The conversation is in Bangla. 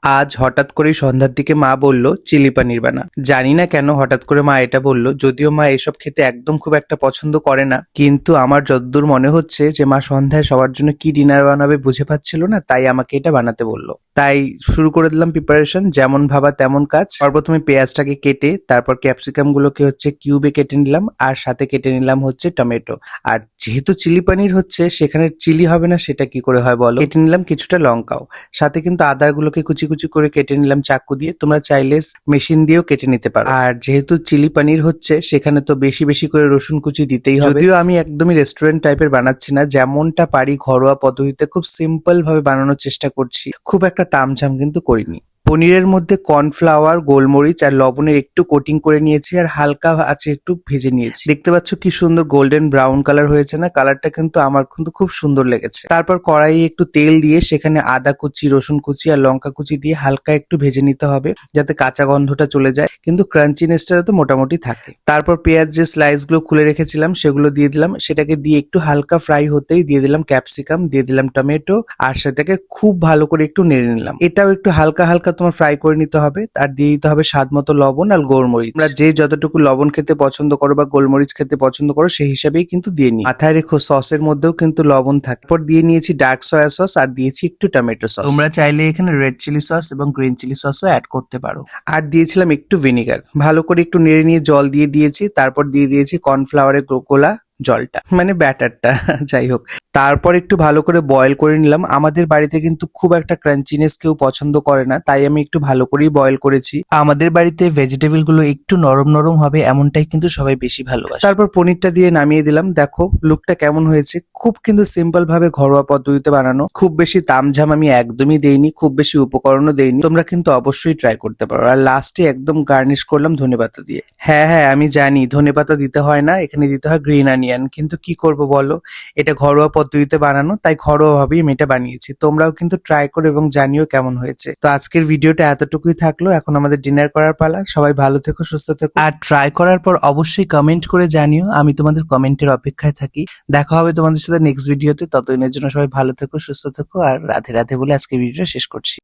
আজ হঠাৎ করেই সন্ধ্যার দিকে মা বলল চিলি পানির বানা। জানি না কেন হঠাৎ করে মা এটা বলল, যদিও মা এসব খেতে একদম খুব একটা পছন্দ করে না, কিন্তু আমার যতদূর মনে হচ্ছে যে মা সন্ধ্যায় সবার জন্য কি ডিনার বানাবে বুঝে পাচ্ছিল না, তাই আমাকে এটা বানাতে বলল। তাই শুরু করে দিলাম প্রিপারেশন, যেমন ভাবা তেমন কাজ। সর্বপ্রথমে পেঁয়াজটাকে কেটে তারপর ক্যাপসিকাম গুলোকে হচ্ছে কিউবে কেটে নিলাম, আর সাথে কেটে নিলাম হচ্ছে টমেটো। আর যেহেতু চিলি পানির হচ্ছে, সেখানে চিলি হবে না সেটা কি করে হয় বলো। কেটে নিলাম কিছুটা লঙ্কাও, সাথে কিন্তু আদাগুলোকে কুচি কুচি করে কেটে নিলাম চাকু দিয়ে। তোমরা চাইলে মেশিন দিয়েও কেটে নিতে পারো। আর যেহেতু চিলি পানির হচ্ছে, সেখানে তো বেশি বেশি করে রসুন কুচি দিতেই হবে। যদিও আমি একদমই রেস্টুরেন্ট টাইপের বানাচ্ছি না, যেমনটা পারি ঘরোয়া পদ্ধতিতে খুব সিম্পল ভাবে বানানোর চেষ্টা করছি, খুব একটা তামঝাম কিন্তু করিনি। পনিরের মধ্যে কর্নফ্লাওয়ার, গোলমরিচ আর লবণের একটু কোটিং করে নিয়েছি, আর হালকা আছে একটু ভেজে নিয়েছি। দেখতে পাচ্ছ কি সুন্দর গোল্ডেন ব্রাউন কালার হয়েছে না? কালারটা কিন্তু আমার কিন্তু খুব সুন্দর লেগেছে। তারপর কড়াইয়ে একটু তেল দিয়ে সেখানে আদা কুচি, রসুন কুচি আর লঙ্কা কুচি দিয়ে হালকা একটু ভেজে নিতে হবে, যাতে কাঁচা গন্ধটা চলে যায়, কিন্তু ক্রাঞ্চিনেসটা যাতে মোটামুটি থাকে। তারপর পেঁয়াজ যে স্লাইস গুলো খুলে রেখেছিলাম সেগুলো দিয়ে দিলাম, সেটাকে দিয়ে একটু হালকা ফ্রাই হতেই দিয়ে দিলাম ক্যাপসিকাম, দিয়ে দিলাম টমেটো, আর সেটাকে খুব ভালো করে একটু নেড়ে নিলাম। এটাও একটু হালকা হালকা তোমার ফ্রাই করে নিতে হবে। আর দিয়ে দিতে হবে স্বাদ মতো লবণ আর গোলমরিচ। তোমরা যে যতটুকু লবণ খেতে পছন্দ করো বা গোলমরিচ খেতে পছন্দ করো সেই হিসাবেই কিন্তু দিয়ে নিই। মাথায় রেখো সসের মধ্যেও কিন্তু লবণ থাকে। এরপর দিয়ে নিয়েছি ডার্ক সয়া সস আর দিয়েছি একটু টমেটো সস। তোমরা চাইলে এখানে রেড চিলি সস এবং গ্রিন চিলি সসও অ্যাড করতে পারো। আর দিয়েছিলাম একটু ভিনিগার। ভালো করে একটু নেড়ে নিয়ে জল দিয়ে দিয়েছি, তারপর দিয়ে দিয়েছি কর্নফ্লাওয়ারের গোলা জলটা, মানে ব্যাটারটা যাই হোক। তারপর একটু ভালো করে বয়েল করে নিলাম। আমাদের বাড়িতে কিন্তু খুব একটা ক্রাঞ্চিনেস কেউ পছন্দ করে না, তাই আমি একটু ভালো করেই বয়েল করেছি। আমাদের বাড়িতে ভেজিটেবল গুলো একটু নরম নরম হবে এমনটাই কিন্তু সবাই বেশি ভালোবাসে। তারপর পনিরটা দিয়ে নামিয়ে দিলাম। দেখো লুকটা কেমন হয়েছে, খুব কিন্তু সিম্পল ভাবে ঘরোয়া পদ্ধতিতে বানানো। খুব বেশি তামঝাম আমি একদমই দেইনি, খুব বেশি উপকরণও দেইনি। তোমরা কিন্তু অবশ্যই ট্রাই করতে পারো। আর লাস্টে একদম গার্নিশ করলাম ধনেপাতা দিয়ে। হ্যাঁ হ্যাঁ, আমি জানি ধনেপাতা দিতে হয় না, এখানে দিতে হয় গ্রিন অনিয়ন, কিন্তু কি করব বলো, এটা ঘরোয়া পদ্ধতিতে বানানো, তাই ঘরোয়া ভাবেই আমি এটা বানিয়েছি। তোমরাও কিন্তু ট্রাই করো এবং জানিও কেমন হয়েছে। তো আজকের ভিডিওটা এতটুকুই থাকলো, এখন আমাদের ডিনার করার পালা। সবাই ভালো থেকো, সুস্থ থেকো, আর ট্রাই করার পর অবশ্যই কমেন্ট করে জানিও। আমি তোমাদের কমেন্টের অপেক্ষায় থাকি। দেখা হবে তোমাদের সাথে নেক্সট ভিডিওতে। ততদিনের জন্য সবাই ভালো থেকো, সুস্থ থেকো, আর রাধে রাধে বলে আজকের ভিডিওটা শেষ করছি।